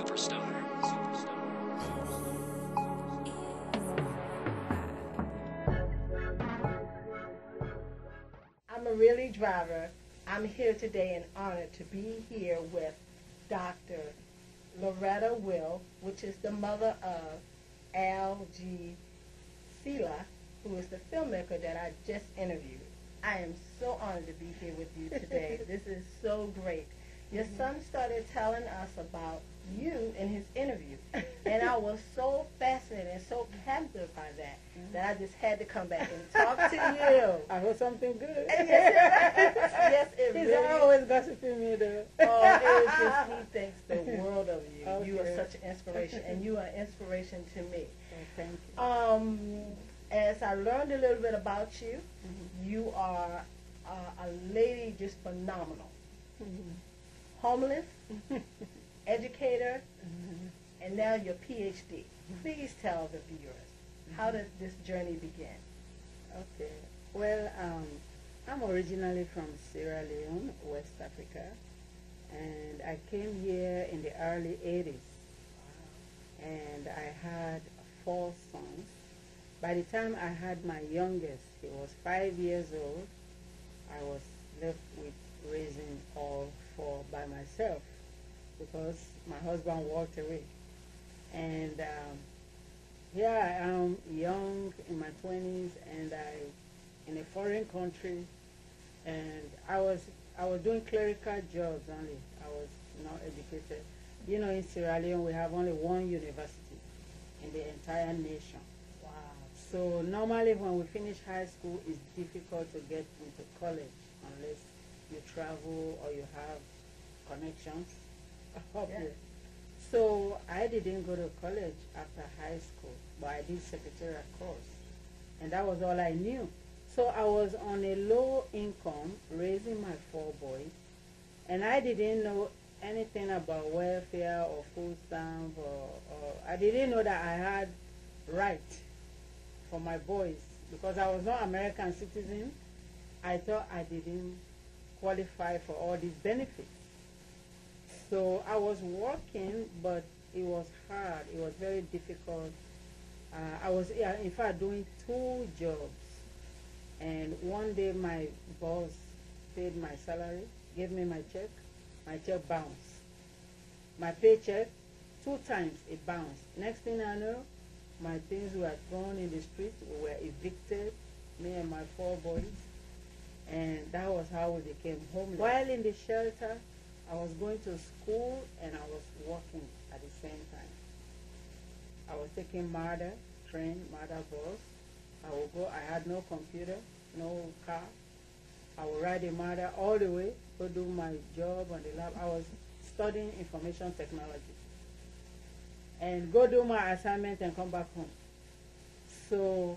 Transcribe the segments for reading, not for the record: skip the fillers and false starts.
superstar. I'm a really driver. I'm here today and honored to be here with Dr. Lauretta Will, which is the mother of Al G. Sela, who is the filmmaker that I just interviewed. I am so honored to be here with you today. This is so great. Your son started telling us about you in his interview, and I was so fascinated and so captivated by that I just had to come back and talk to you. I heard something good. Yes, it He's really always gossiping me though. Oh, it is just, he thinks the world of you. Okay. You are such an inspiration, and you are an inspiration to me. Thank you. As I learned a little bit about you, you are a lady just phenomenal. Homeless, educator, and now your PhD. Please tell the viewers, how did this journey begin? Okay. Well, I'm originally from Sierra Leone, West Africa, and I came here in the early 80s. And I had 4 sons. By the time I had my youngest, he was 5 years old, I was left with raising all 4 by myself because my husband walked away. And here I am, young, in my 20s, and in a foreign country, and I was doing clerical jobs only. I was not educated. You know, in Sierra Leone, we have only 1 university in the entire nation. Wow. So normally when we finish high school, it's difficult to get into college unless you travel or you have connections up Yeah. here. So I didn't go to college after high school, but I did secretarial course, and that was all I knew. So I was on a low income, raising my 4 boys, and I didn't know anything about welfare or food stamp, or I didn't know that I had right for my boys because I was not American citizen. I thought I didn't qualify for all these benefits. So I was working, but it was hard. It was very difficult. I was, in fact, doing 2 jobs. And one day my boss paid my salary, gave me my check bounced. My paycheck, 2 times it bounced. Next thing I know, my things were thrown in the street. We were evicted, me and my 4 boys. And that was how we became homeless. While in the shelter, I was going to school and I was working at the same time. I was taking MARDA, train, MARDA bus. I would go, I had no computer, no car. I would ride a MARDA all the way, go do my job on the lab. I was studying information technology. And go do my assignment and come back home. So,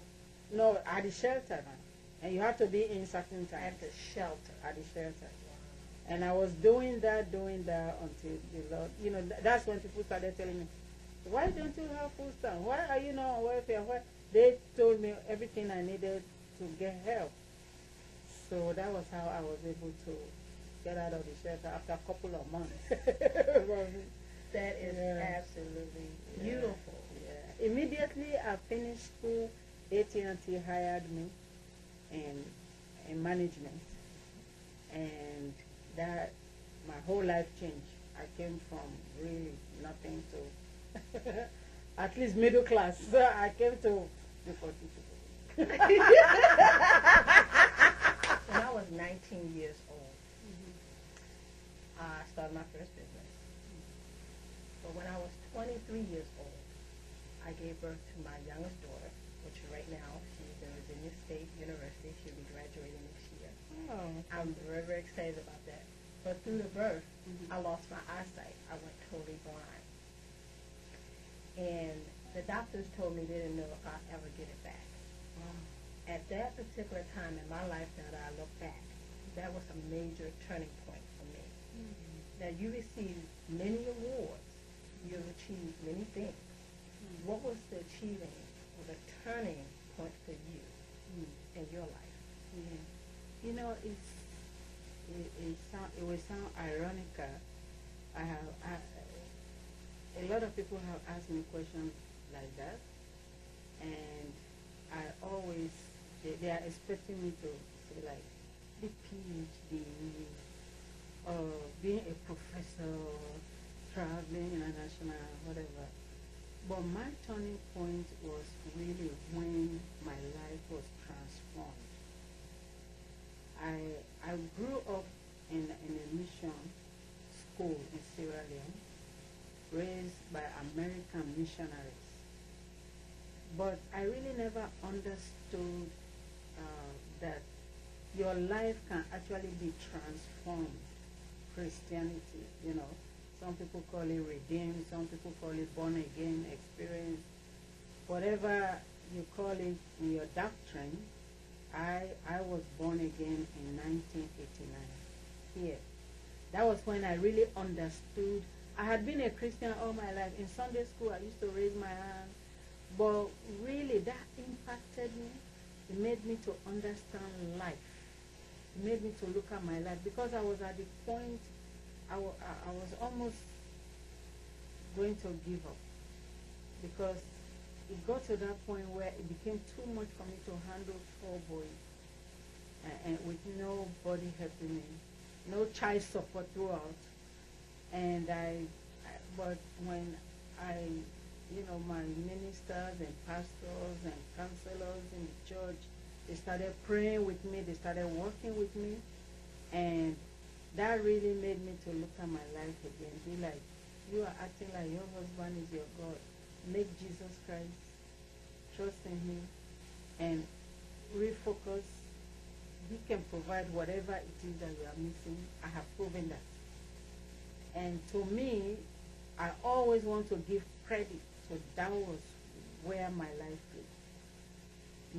no, at the shelter now. And you have to be in certain time. At the shelter. At the shelter. And I was doing that until the Lord, you know, that's when people started telling me, why don't you have food stamp? Why are you not on welfare? Why? They told me everything I needed to get help. So that was how I was able to get out of the shelter after a couple of months. That is absolutely beautiful. Yeah. Immediately I finished school, AT&T hired me in management. And that, my whole life changed. I came from really nothing to at least middle class. So I came to before When I was 19 years old, I started my first business. But when I was 23 years old, I gave birth to my youngest daughter, which right now she's in Virginia State University. She'll be graduating next year. Oh, I'm very, very excited about that. But through the birth, I lost my eyesight. I went totally blind. And the doctors told me they didn't know if I'd ever get it back. At that particular time in my life, now that I look back, that was a major turning point for me. Now, you received many awards. You've achieved many things. What was the achieving or the turning point for you in your life? You know, it will sound ironical. a lot of people have asked me questions like that, and I always, they are expecting me to say like, the PhD, being a professor, traveling international, whatever. But my turning point was really when my life was transformed. I grew up in a mission school in Sierra Leone, raised by American missionaries. But I really never understood that your life can actually be transformed. Christianity, you know. Some people call it redeemed, some people call it born again experience. Whatever you call it in your doctrine, I was born again in 1989 here. That was when I really understood. I had been a Christian all my life. In Sunday school, I used to raise my hand. But really, that impacted me. It made me to understand life. It made me to look at my life. Because I was at the point, I was almost going to give up. Because it got to that point where it became too much for me to handle 4 boys. And with nobody helping me. No child support throughout. And but when my ministers and pastors and counselors in the church, they started praying with me, they started working with me, and that really made me to look at my life again. Be like, you are acting like your husband is your God. Make Jesus Christ, trust in him, and refocus. He can provide whatever it is that you are missing. I have proven that. And to me, I always want to give credit. So that was where my life is.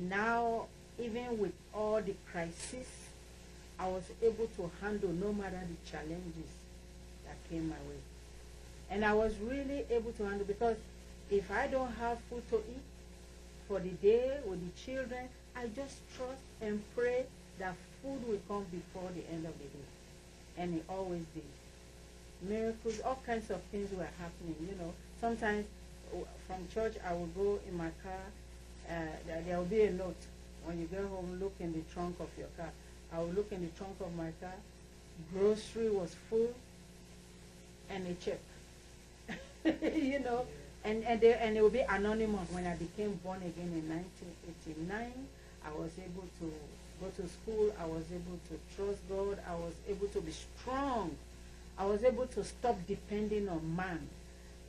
Now, even with all the crises, I was able to handle no matter the challenges that came my way. And I was really able to handle, because if I don't have food to eat for the day with the children, I just trust and pray that food will come before the end of the day. And it always did. Miracles, all kinds of things were happening, Sometimes from church, I would go in my car, there will be a note. When you get home, look in the trunk of your car. I would look in the trunk of my car. Grocery was full, and a check. And it would be anonymous. When I became born again in 1989, I was able to go to school. I was able to trust God. I was able to be strong. I was able to stop depending on man.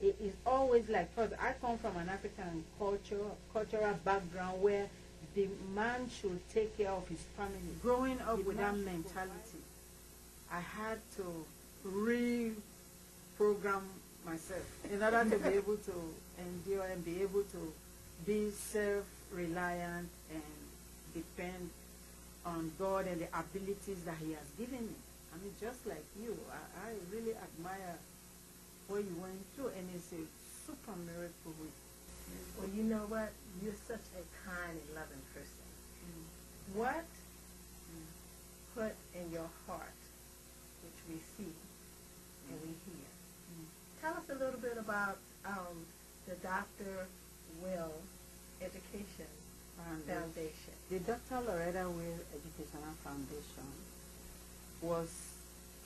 It is always like, because I come from an African cultural background where the man should take care of his family. Growing up with that mentality, I had to reprogram myself in order to be able to endure and be able to be self-reliant and depend on God and the abilities that he has given me. I mean, just like you, I really admire what you went through, and it's a super miracle. Well, you know what? You're such a kind and loving person. What put in your heart, which we see and we hear? Tell us a little bit about the Dr. Will Education Foundation. The Dr.Lauretta Will Educational Foundation was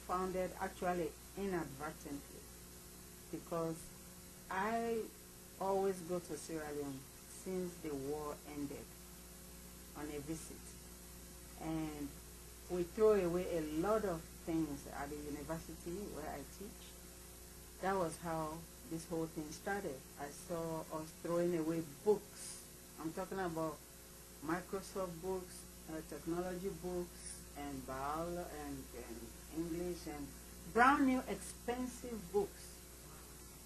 founded actually inadvertently, because I always go to Sierra Leone since the war ended on a visit, and we throw away a lot of things at the university where I teach. That was how this whole thing started. I saw us throwing away books. I'm talking about Microsoft books, technology books, and biology and English, and brand new expensive books.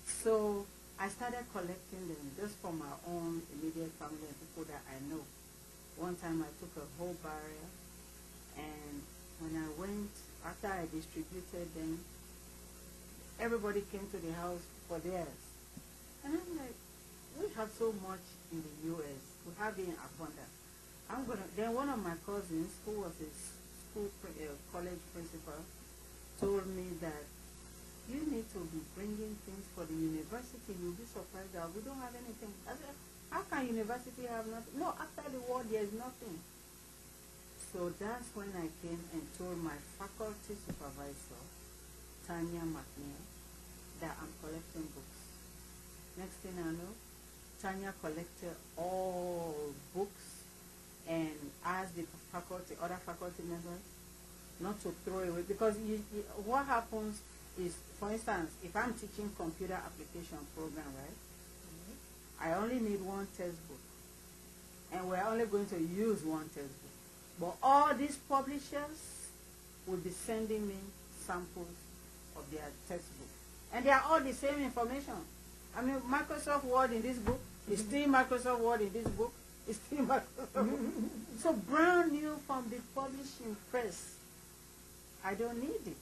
So I started collecting them just for my own immediate family and people that I know. One time I took a whole barrel, and when I went, after I distributed them, everybody came to the house for theirs. And I'm like, we have so much in the U.S. We have it in abundance. Then one of my cousins, who was a college principal, told me that you need to be bringing things for the university. You'll be surprised that we don't have anything. I said, how can university have nothing? No, after the war, there's nothing. So that's when I came and told my faculty supervisor, Tanya McNeil, that I'm collecting books. Next thing I know, Tanya collected all books and asked the faculty, other faculty members, not to throw away. Because what happens is, for instance, if I'm teaching computer application program, right, I only need one textbook. And we're only going to use one textbook. But all these publishers will be sending me samples of their textbook. And they are all the same information. I mean, Microsoft Word in this book is still Microsoft Word in this book. It's still Microsoft Word. So brand new from the publishing press. I don't need it.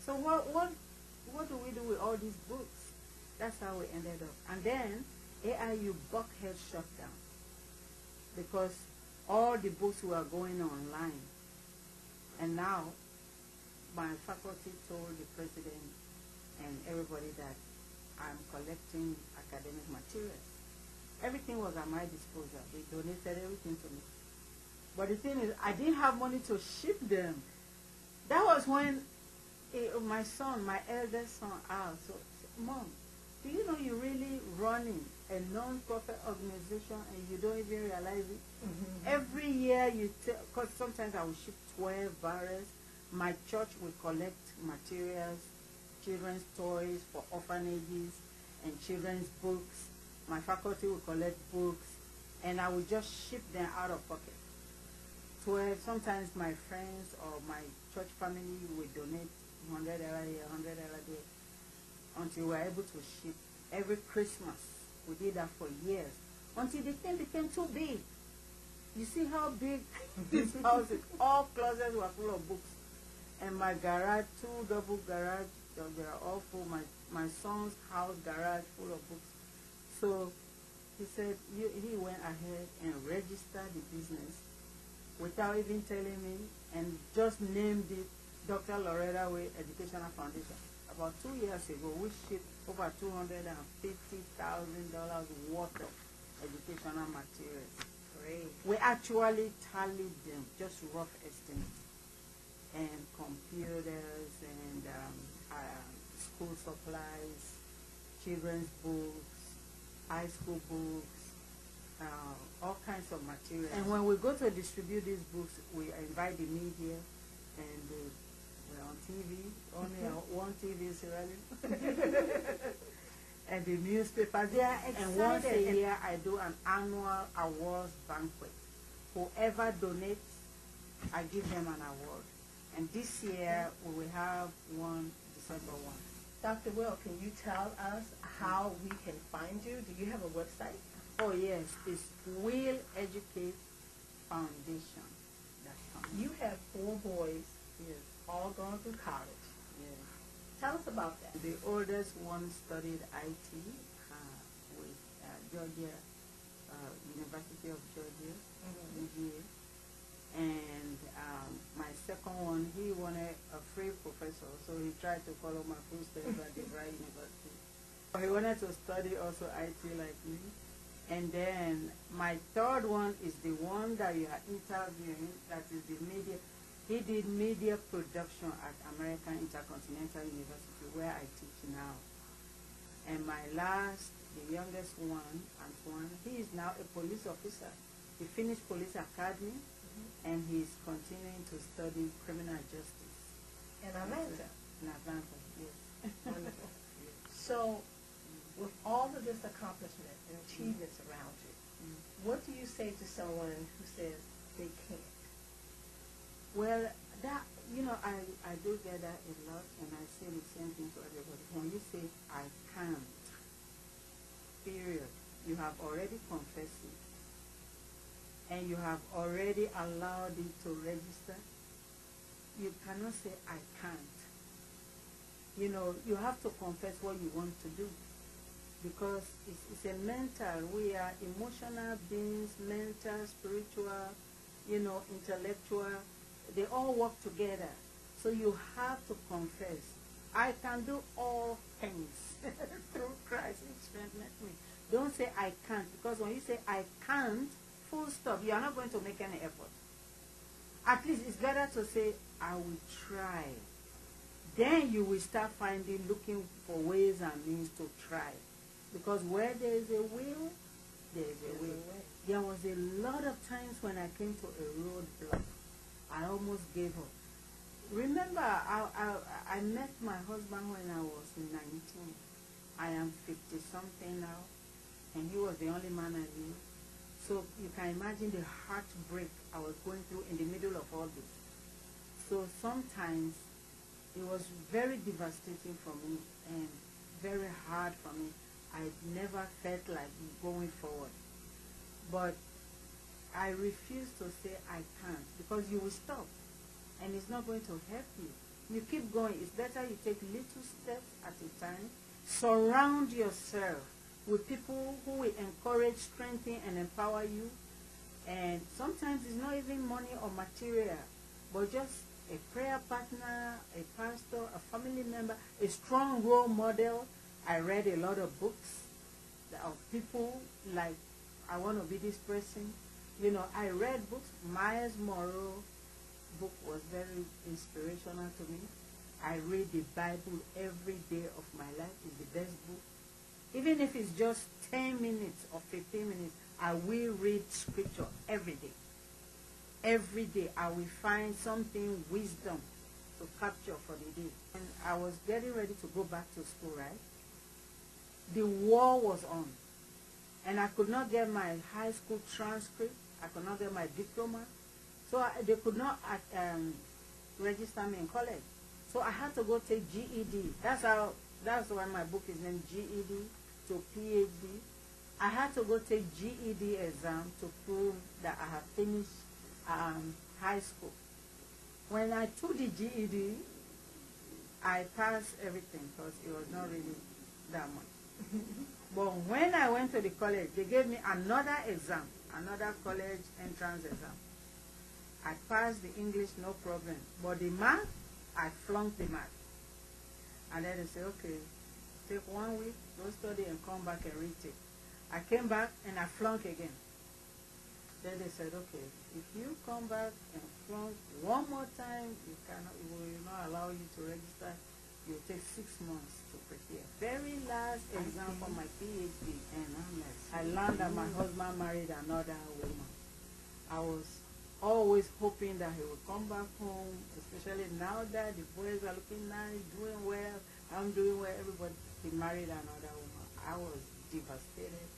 So what do we do with all these books? That's how we ended up. And then AIU Buckhead shut down because all the books were going online. And now my faculty told the president and everybody that I'm collecting academic materials. Everything was at my disposal. They donated everything to me. But the thing is, I didn't have money to ship them. That was when my son, my eldest son, asked, so, Mom, do you know you're really running a non-profit organization and you don't even realize it? Every year you because sometimes I will ship 12 barrels. My church will collect materials, children's toys for orphanages and children's books. My faculty will collect books and I will just ship them out of pocket. 12, sometimes my friends or my church family will donate $100 here, $100 there, until we were able to ship every Christmas. We did that for years, until the thing became too big. You see how big this house is? All closets were full of books. And my garage, 2 double garage, they are all full. My son's house garage full of books. So he said, he went ahead and registered the business without even telling me, and just named it Dr.Lauretta Educational Foundation. About 2 years ago, we shipped over $250,000 worth of educational materials. Great. We actually tallied them, just rough estimates, and computers and school supplies, children's books, high school books, all kinds of materials. And when we go to distribute these books, we invite the media, and we're on TV, only one TV is relevant. And the newspapers. They are excited. And once a year, I do an annual awards banquet. Whoever donates, I give them an award. And this year, we will have one December 1. Dr. Will, can you tell us how we can find you? Do you have a website? Oh, yes. It's WillEducateFoundation.com. You have 4 boys, Yes. all going through college. Yes. Tell us about that. The oldest one studied IT with Georgia, University of Georgia, UGA. And my second one, he wanted a free professor, so he tried to follow my footsteps at the right university. He wanted to study also IT like me. And then my third one is the one that you are interviewing, that is the media. He did media production at American Intercontinental University, where I teach now. And my last, the youngest one, Antoine, he is now a police officer. He finished police academy, and he's continuing to study criminal justice. In Atlanta? In Atlanta, yes. Wonderful. So, with all of this accomplishment and achievements around you, what do you say to someone who says they can't? Well, that, I do get that a lot, and I say the same thing to everybody. When you say, I can't, period, you have already confessed it, and you have already allowed it to register. You cannot say, I can't. You have to confess what you want to do, because it's a mental, we are emotional beings, mental, spiritual, intellectual. They all work together. So you have to confess. I can do all things through Christ who strengthens me. Don't say I can't, because when you say I can't, full stop, you are not going to make any effort. At least it's better to say I will try. Then you will start looking for ways and means to try. Because where there is a will, there is a way. There was a lot of times when I came to a roadblock, I almost gave up. Remember, I met my husband when I was 19. I am 50-something now, and he was the only man I knew. So you can imagine the heartbreak I was going through in the middle of all this. So sometimes it was very devastating for me and very hard for me. I never felt like going forward. But I refuse to say I can't, because you will stop and it's not going to help you. You keep going. It's better you take little steps at a time. Surround yourself with people who will encourage, strengthen, and empower you. And sometimes it's not even money or material, but just a prayer partner, a pastor, a family member, a strong role model. I read a lot of books of people like, I want to be this person. You know, I read books. Myers Morrow book was very inspirational to me. I read the Bible every day of my life. It's the best book. Even if it's just 10 minutes or 15 minutes, I will read scripture every day. Every day I will find something, wisdom, to capture for the day. And I was getting ready to go back to school, right? The war was on. And I could not get my high school transcript. I could not get my diploma. So they could not register me in college. So I had to go take GED. That's why my book is named GED to PhD. I had to go take GED exam to prove that I have finished high school. When I took the GED, I passed everything because it was not really that much. But when I went to the college, they gave me another exam, another college entrance exam. I passed the English, no problem. But the math, I flunked the math. And then they said, okay, take 1 week, go study and come back and retake. I came back and I flunked again. Then they said, okay, if you come back and flunk one more time, we will not allow you to register. It will take 6 months to prepare. Very last exam for my PhD. And I learned that my husband married another woman. I was always hoping that he would come back home, especially now that the boys are looking nice, doing well, I'm doing well, everybody. He married another woman. I was devastated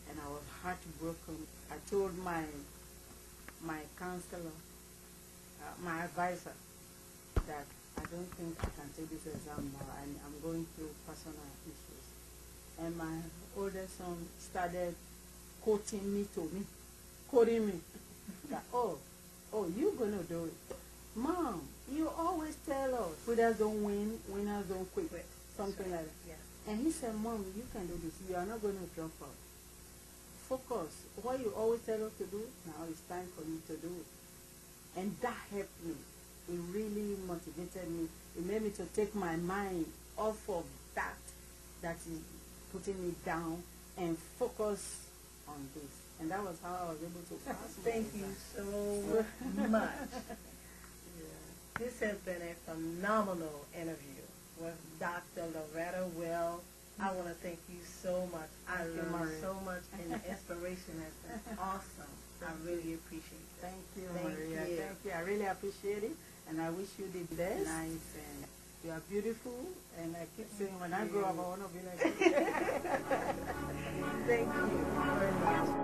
and I was heartbroken. I told my counselor, my advisor, that I don't think I can take this exam now. I'm going through personal issues. And my oldest son started quoting me, that, oh, you're going to do it. Mom, you always tell us, quitters don't win, winners don't quit. Something like that. Yeah. And he said, Mom, you can do this. You are not going to drop out. Focus. What you always tell us to do, now it's time for you to do it. And that helped me. It really motivated me. It made me to take my mind off of that is putting me down and focus on this. And that was how I was able to pass. Thank you so much. Yeah. This has been a phenomenal interview with Dr. Lauretta Will. I want to thank you so much. I learned so much, and the inspiration has been awesome. I really appreciate it. Thank you, Maria. Thank you. I really appreciate it, and I wish you the best. Nice, and you are beautiful, and I keep saying when I grow up, I want to be like you. Thank you very much.